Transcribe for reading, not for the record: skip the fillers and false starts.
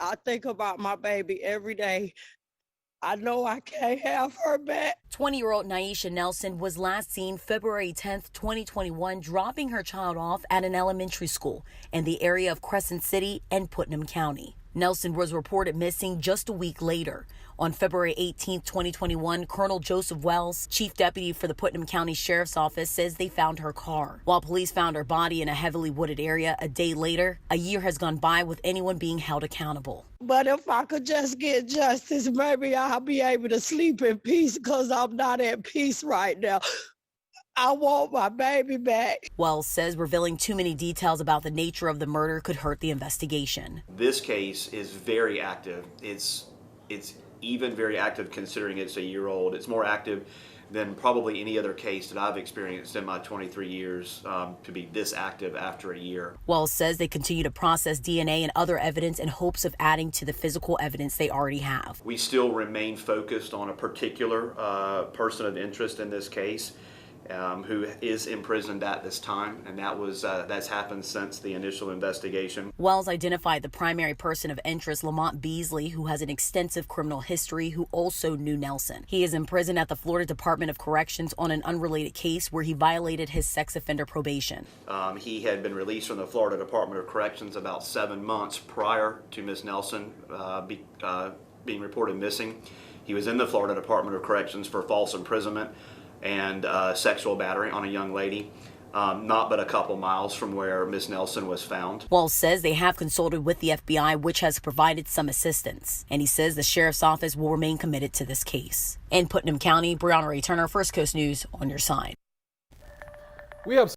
I think about my baby every day. I know I can't have her back. 20-year-old Naisha Nelson was last seen February 10th, 2021, dropping her child off at an elementary school in the area of Crescent City and Putnam County. Nelson was reported missing just a week later. On February 18th, 2021, Colonel Joseph Wells, chief deputy for the Putnam County Sheriff's Office, says they found her car. While police found her body in a heavily wooded area a day later, a year has gone by with anyone being held accountable. But if I could just get justice, maybe I'll be able to sleep in peace, because I'm not at peace right now. I want my baby back. Wells says revealing too many details about the nature of the murder could hurt the investigation. This case is very active. It's even very active considering it's a year old. It's more active than probably any other case that I've experienced in my 23 years to be this active after a year. Wells says they continue to process DNA and other evidence in hopes of adding to the physical evidence they already have. We still remain focused on a particular person of interest in this case who is imprisoned at this time, and that's happened since the initial investigation. Wells identified the primary person of interest, Lamont Beasley, who has an extensive criminal history, who also knew Nelson. He is in prison at the Florida Department of Corrections on an unrelated case where he violated his sex offender probation. He had been released from the Florida Department of Corrections about 7 months prior to Ms. Nelson being reported missing. He was in the Florida Department of Corrections for false imprisonment and sexual battery on a young lady, not but a couple miles from where Ms. Nelson was found. Wells says they have consulted with the FBI, which has provided some assistance. And he says the sheriff's office will remain committed to this case. In Putnam County, Brianna Ray Turner, First Coast News, on your side. We have